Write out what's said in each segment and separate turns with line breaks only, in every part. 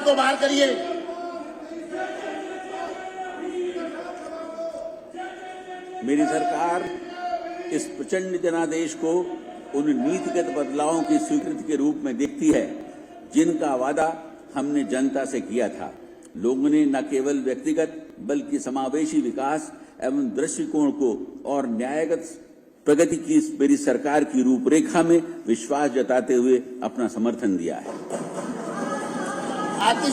को बाहर करिए।
मेरी सरकार इस प्रचंड जनादेश को उन नीतिगत बदलावों की स्वीकृति के रूप में देखती है जिनका वादा हमने जनता से किया था। लोगों ने न केवल व्यक्तिगत बल्कि समावेशी विकास एवं दृष्टिकोण को और न्यायगत प्रगति की मेरी सरकार की रूपरेखा में विश्वास जताते हुए अपना समर्थन दिया है।
आरती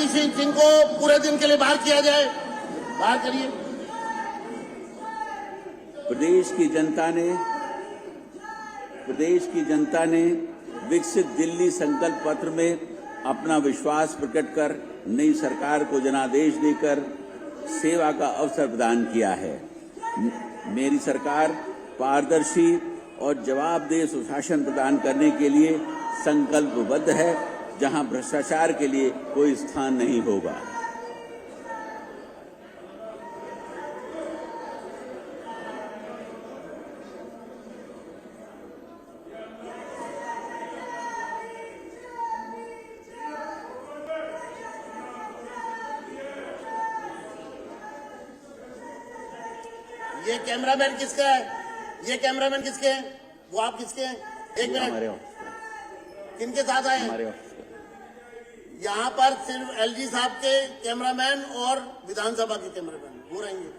सिंह को पूरे दिन के लिए बाहर किया जाए। बाहर करिए।
प्रदेश की जनता ने विकसित दिल्ली संकल्प पत्र में अपना विश्वास प्रकट कर नई सरकार को जनादेश देकर सेवा का अवसर प्रदान किया है। मेरी सरकार पारदर्शी और जवाबदेह सुशासन प्रदान करने के लिए संकल्पबद्ध है, जहां भ्रष्टाचार के लिए कोई स्थान नहीं होगा।
ये कैमरामैन किसका है? ये कैमरामैन किसके हैं? वो आप किसके हैं? एक मिनट, किनके साथ आए? यहाँ पर सिर्फ एलजी साहब के कैमरामैन और विधानसभा के कैमरामैन वो रहेंगे।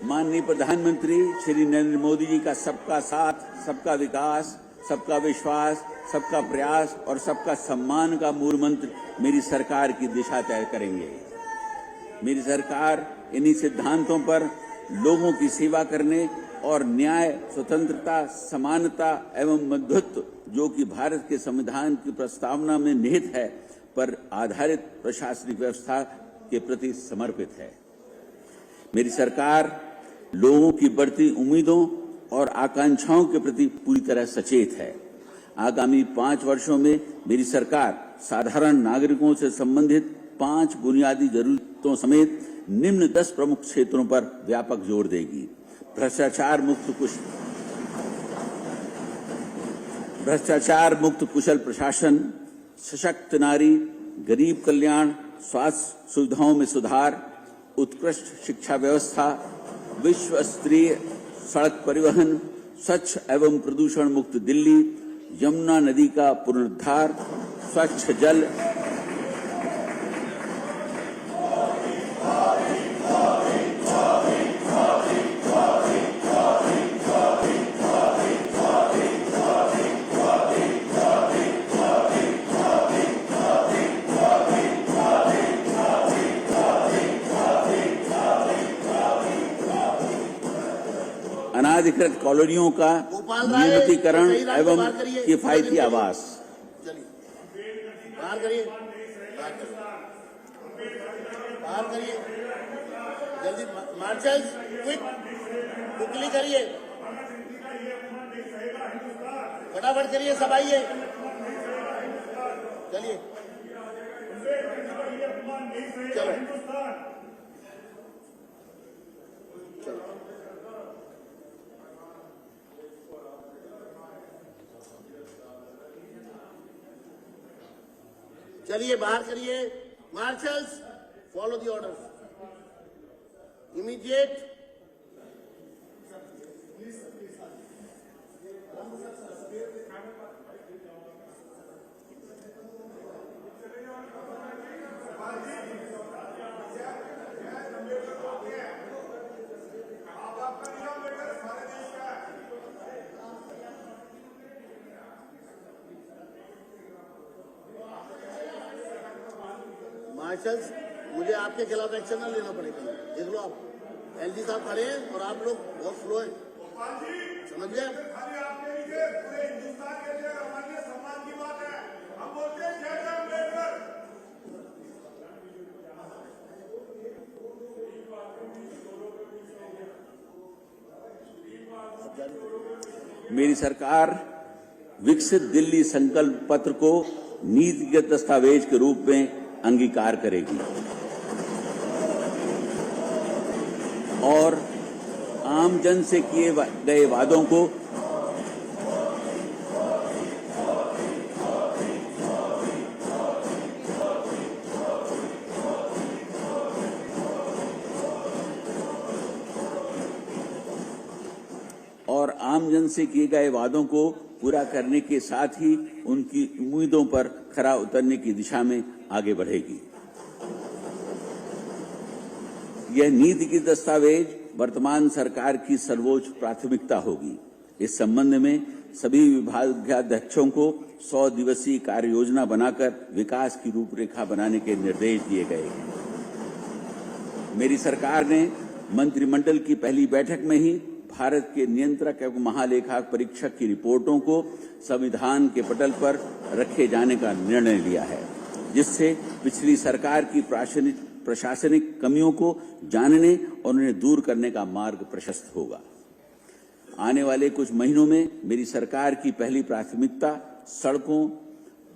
माननीय प्रधानमंत्री श्री नरेंद्र मोदी जी का सबका साथ, सबका विकास, सबका विश्वास, सबका प्रयास और सबका सम्मान का मूल मंत्र मेरी सरकार की दिशा तय करेंगे। मेरी सरकार इन्हीं सिद्धांतों पर लोगों की सेवा करने और न्याय, स्वतंत्रता, समानता एवं मध्यत्व, जो कि भारत के संविधान की प्रस्तावना में निहित है, पर आधारित प्रशासनिक व्यवस्था के प्रति समर्पित है। मेरी सरकार लोगों की बढ़ती उम्मीदों और आकांक्षाओं के प्रति पूरी तरह सचेत है। आगामी 5 वर्षों में मेरी सरकार साधारण नागरिकों से संबंधित 5 बुनियादी जरूरतों समेत निम्न 10 प्रमुख क्षेत्रों पर व्यापक जोर देगी। भ्रष्टाचार मुक्त कुशल प्रशासन, सशक्त नारी, गरीब कल्याण, स्वास्थ्य सुविधाओं में सुधार, उत्कृष्ट शिक्षा व्यवस्था, विश्व स्तरीय सड़क परिवहन, स्वच्छ एवं प्रदूषण मुक्त दिल्ली, यमुना नदी का पुनरुद्धार, स्वच्छ जल, अनाधिकृत कॉलोनियों का नियमितीकरण एवं किफायती आवास।
बाहर करिए, बाहर करिए, जल्दी मार्शल, क्विकली करिए, फटाफट करिए, सब आइए, चलिए, चलो, चलिए बाहर करिए। Marshals, follow the orders. Immediate marshals, मुझे आपके खिलाफ एक्शन न लेना पड़ेगा। देख लो, आप एलजी साहब खड़े हैं और आप लोग बहुत स्लो हैं, समझ गए?
मेरी सरकार विकसित दिल्ली संकल्प पत्र को नीतिगत दस्तावेज के रूप में अंगीकार करेगी और आम जन से किए गए वादों को पूरा करने के साथ ही उनकी उम्मीदों पर खरा उतरने की दिशा में आगे बढ़ेगी। यह नीति की दस्तावेज वर्तमान सरकार की सर्वोच्च प्राथमिकता होगी। इस संबंध में सभी विभागाध्यक्षों को 100 दिवसीय कार्य योजना बनाकर विकास की रूपरेखा बनाने के निर्देश दिए गए हैं। मेरी सरकार ने मंत्रिमंडल की पहली बैठक में ही भारत के नियंत्रक एवं महालेखा परीक्षक की रिपोर्टों को संविधान के पटल पर रखे जाने का निर्णय लिया है, जिससे पिछली सरकार की प्रशासनिक कमियों को जानने और उन्हें दूर करने का मार्ग प्रशस्त होगा। आने वाले कुछ महीनों में मेरी सरकार की पहली प्राथमिकता सड़कों,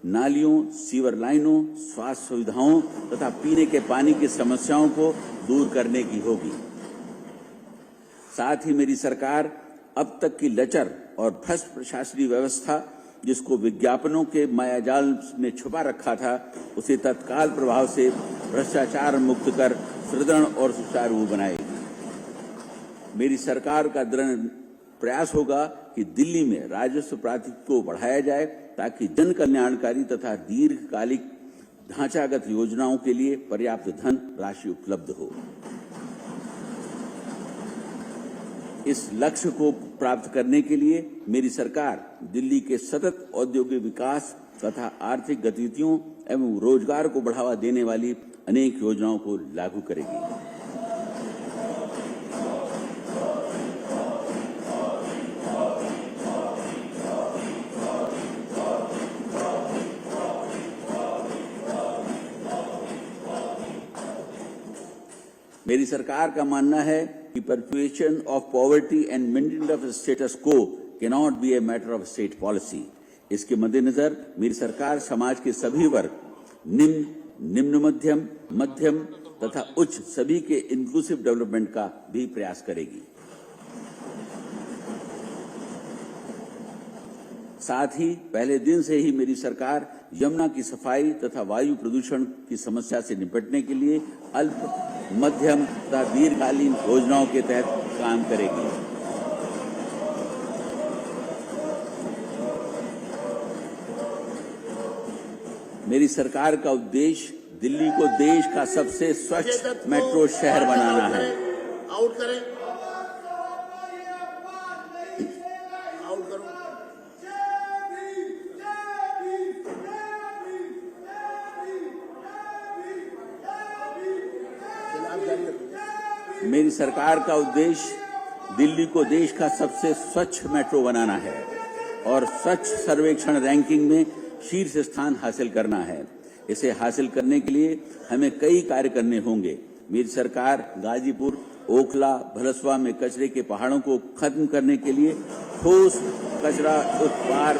नालियों, सीवर लाइनों, स्वास्थ्य सुविधाओं तथा पीने के पानी की समस्याओं को दूर करने की होगी। साथ ही मेरी सरकार अब तक की लचर और भ्रष्ट प्रशासनिक व्यवस्था, जिसको विज्ञापनों के मायाजाल में छुपा रखा था, उसे तत्काल प्रभाव से भ्रष्टाचार मुक्त कर सुदृढ़ और सुचारू बनाएगी। मेरी सरकार का दृढ़ प्रयास होगा कि दिल्ली में राजस्व प्राधिकरण को बढ़ाया जाए, ताकि जन कल्याणकारी तथा दीर्घकालिक ढांचागत योजनाओं के लिए पर्याप्त धन राशि उपलब्ध हो। इस लक्ष्य को प्राप्त करने के लिए मेरी सरकार दिल्ली के सतत औद्योगिक विकास तथा आर्थिक गतिविधियों एवं रोजगार को बढ़ावा देने वाली अनेक योजनाओं को लागू करेगी। मेरी सरकार का मानना है कि perpetuation of poverty and maintenance of the status quo cannot be a matter of state policy। इसके मद्देनजर मेरी सरकार समाज के सभी वर्ग, निम्न मध्यम, मध्यम तथा उच्च सभी के इंक्लूसिव डेवलपमेंट का भी प्रयास करेगी। साथ ही पहले दिन से ही मेरी सरकार यमुना की सफाई तथा वायु प्रदूषण की समस्या से निपटने के लिए अल्प, मध्यम तथा दीर्घकालीन योजनाओं के तहत काम करेगी। मेरी सरकार का उद्देश्य दिल्ली को देश का सबसे स्वच्छ मेट्रो शहर बनाना है।
आउट करें, आउट करो।
मेरी सरकार का उद्देश्य दिल्ली को देश का सबसे स्वच्छ मेट्रो बनाना है और स्वच्छ सर्वेक्षण रैंकिंग में शीर्ष स्थान हासिल करना है। इसे हासिल करने के लिए हमें कई कार्य करने होंगे। मेरी सरकार गाजीपुर, ओखला, भलसवा में कचरे के पहाड़ों को खत्म करने के लिए ठोस कचरा उत्पादन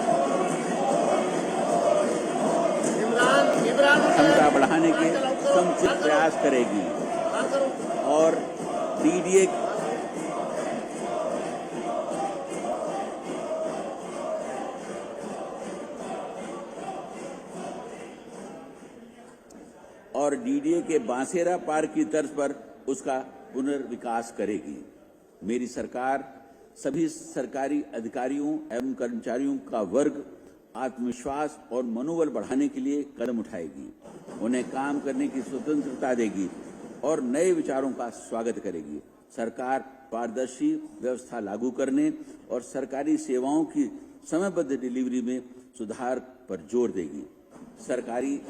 क्षमता बढ़ाने के समुचित प्रयास करेगी और डीडीए के बांसेरा पार्क की तर्ज पर उसका पुनर्विकास करेगी। मेरी सरकार सभी सरकारी अधिकारियों एवं कर्मचारियों का वर्ग आत्मविश्वास और मनोबल बढ़ाने के लिए कदम उठाएगी, उन्हें काम करने की स्वतंत्रता देगी और नए विचारों का स्वागत करेगी। सरकार पारदर्शी व्यवस्था लागू करने और सरकारी सेवाओं की समयबद्ध डिलीवरी में सुधार पर जोर देगी। सरकारी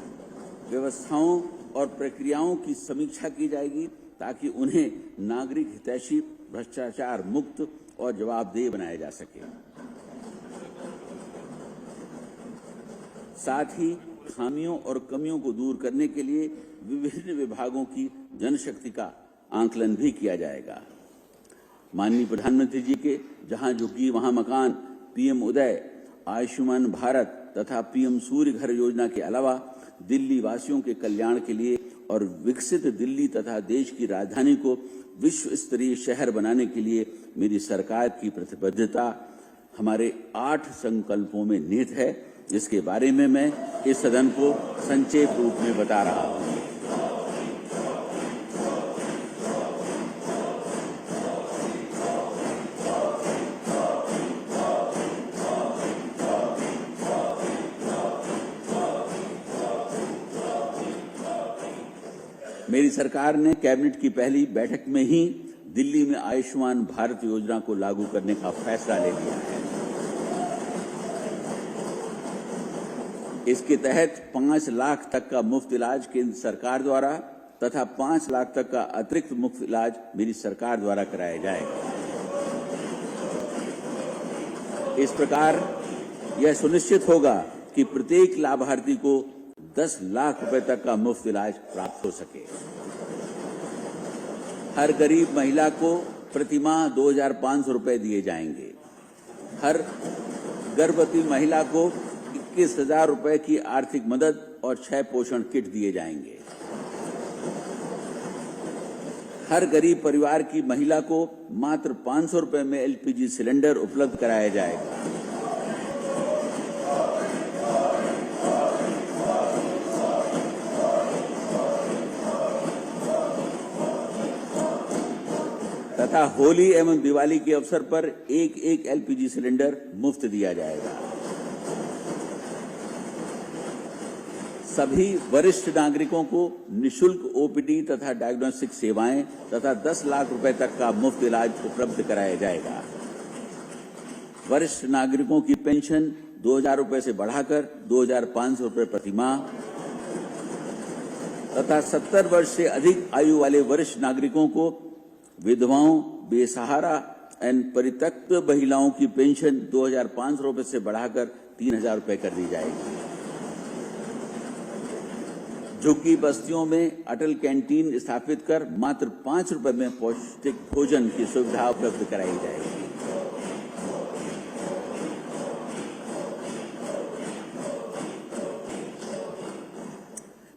व्यवस्थाओं और प्रक्रियाओं की समीक्षा की जाएगी, ताकि उन्हें नागरिक हितैषी, भ्रष्टाचार मुक्त और जवाबदेह बनाया जा सके। साथ ही खामियों और कमियों को दूर करने के लिए विभिन्न विभागों की जनशक्ति का आंकलन भी किया जाएगा। माननीय प्रधानमंत्री जी के जहां झुग्गी वहां मकान, पीएम उदय, आयुष्मान भारत तथा पीएम सूर्य घर योजना के अलावा दिल्ली वासियों के कल्याण के लिए और विकसित दिल्ली तथा देश की राजधानी को विश्व स्तरीय शहर बनाने के लिए मेरी सरकार की प्रतिबद्धता हमारे 8 संकल्पों में निहित है, जिसके बारे में मैं इस सदन को संक्षेप रूप में बता रहा हूं। मेरी सरकार ने कैबिनेट की पहली बैठक में ही दिल्ली में आयुष्मान भारत योजना को लागू करने का फैसला ले लिया है। इसके तहत 5 लाख तक का मुफ्त इलाज केंद्र सरकार द्वारा तथा 5 लाख तक का अतिरिक्त मुफ्त इलाज मेरी सरकार द्वारा कराया जाएगा। इस प्रकार यह सुनिश्चित होगा कि प्रत्येक लाभार्थी को 10 लाख रुपए तक का मुफ्त इलाज प्राप्त हो सके। हर गरीब महिला को प्रतिमाह 2,500 रुपए दिए जाएंगे। हर गर्भवती महिला को 21,000 रुपए की आर्थिक मदद और 6 पोषण किट दिए जाएंगे। हर गरीब परिवार की महिला को मात्र 500 रुपए में एलपीजी सिलेंडर उपलब्ध कराया जाएगा। तथा होली एवं दिवाली के अवसर पर एक एलपीजी सिलेंडर मुफ्त दिया जाएगा। सभी वरिष्ठ नागरिकों को निशुल्क ओपीडी तथा डायग्नोस्टिक सेवाएं तथा 10 लाख रुपए तक का मुफ्त इलाज उपलब्ध कराया जाएगा। वरिष्ठ नागरिकों की पेंशन 2,000 रुपए से बढ़ाकर 2,500 रुपए प्रति माह तथा 70 वर्ष से अधिक आयु वाले वरिष्ठ नागरिकों को विधवाओं, बेसहारा एवं परित्यक्त महिलाओं की पेंशन 2,500 रुपए से बढ़ाकर 3,000 रुपए कर दी जाएगी। झुग्गी बस्तियों में अटल कैंटीन स्थापित कर मात्र 5 रुपए में पौष्टिक भोजन की सुविधा उपलब्ध कराई जाएगी।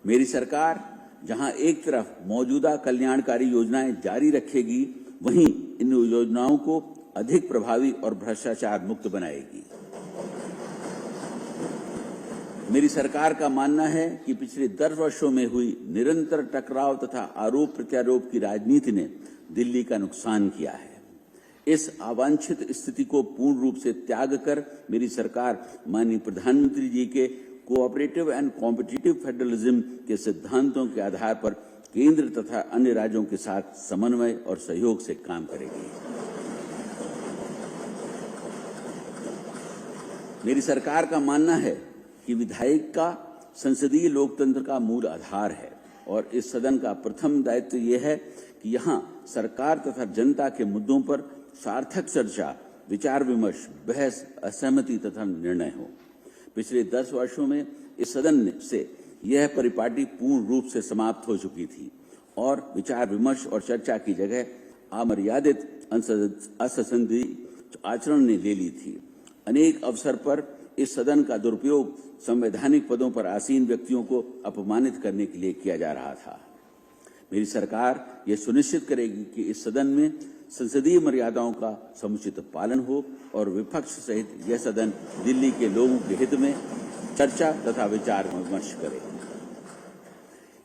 मेरी सरकार जहां एक तरफ मौजूदा कल्याणकारी योजनाएं जारी रखेगी, वहीं इन योजनाओं को अधिक प्रभावी और भ्रष्टाचार मुक्त बनाएगी। मेरी सरकार का मानना है कि पिछले 10 वर्षों में हुई निरंतर टकराव तथा आरोप प्रत्यारोप की राजनीति ने दिल्ली का नुकसान किया है। इस अवांछित स्थिति को पूर्ण रूप से त्याग कर मेरी सरकार माननीय प्रधानमंत्री जी के कोऑपरेटिव एंड कॉम्पिटिटिव फेडरलिज्म के सिद्धांतों के आधार पर केंद्र तथा अन्य राज्यों के साथ समन्वय और सहयोग से काम करेगी। मेरी सरकार का मानना है कि विधायक का संसदीय लोकतंत्र का मूल आधार है और इस सदन का प्रथम दायित्व यह है कि यहां सरकार तथा जनता के मुद्दों पर सार्थक चर्चा, विचार विमर्श, बहस, असहमति तथा निर्णय हो। पिछले 10 वर्षों में इस सदन से यह परिपाटी पूर्ण रूप से समाप्त हो चुकी थी और विचार विमर्श और चर्चा की जगह अमर्यादित असंसदीय आचरण ने ले ली थी। अनेक अवसर पर इस सदन का दुरुपयोग संवैधानिक पदों पर आसीन व्यक्तियों को अपमानित करने के लिए किया जा रहा था। मेरी सरकार यह सुनिश्चित करेगी कि इस सदन में संसदीय मर्यादाओं का समुचित पालन हो और विपक्ष सहित यह सदन दिल्ली के लोगों के हित में चर्चा तथा विचार विमर्श करे।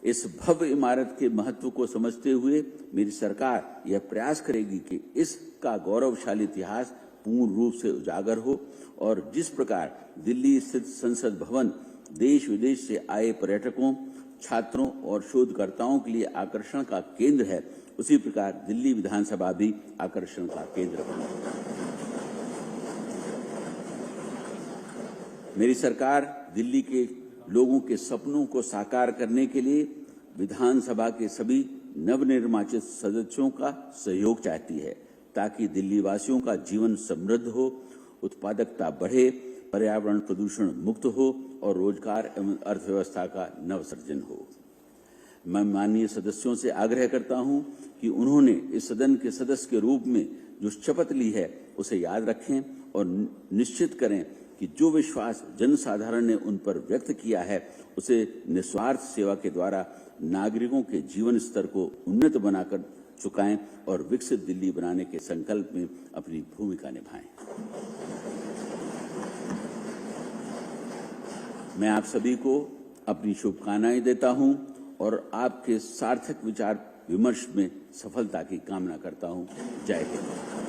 इस भव्य इमारत के महत्व को समझते हुए मेरी सरकार यह प्रयास करेगी कि इसका गौरवशाली इतिहास पूर्ण रूप से उजागर हो और जिस प्रकार दिल्ली स्थित संसद भवन देश विदेश से आए पर्यटकों, छात्रों और शोधकर्ताओं के लिए आकर्षण का केंद्र है, उसी प्रकार दिल्ली विधानसभा भी आकर्षण का केंद्र बने। मेरी सरकार दिल्ली के लोगों के सपनों को साकार करने के लिए विधानसभा के सभी नवनिर्वाचित सदस्यों का सहयोग चाहती है ताकि दिल्ली वासियों का जीवन समृद्ध हो, उत्पादकता बढ़े, पर्यावरण प्रदूषण मुक्त हो और रोजगार एवं अर्थव्यवस्था का नवसृजन हो। मैं माननीय सदस्यों से आग्रह करता हूं कि उन्होंने इस सदन के सदस्य के रूप में जो शपथ ली है उसे याद रखें और निश्चित करें कि जो विश्वास जनसाधारण ने उन पर व्यक्त किया है उसे निस्वार्थ सेवा के द्वारा नागरिकों के जीवन स्तर को उन्नत बनाकर चुकाएं और विकसित दिल्ली बनाने के संकल्प में अपनी भूमिका निभाएं। मैं आप सभी को अपनी शुभकामनाएं देता हूं और आपके सार्थक विचार विमर्श में सफलता की कामना करता हूं। जय हिंद।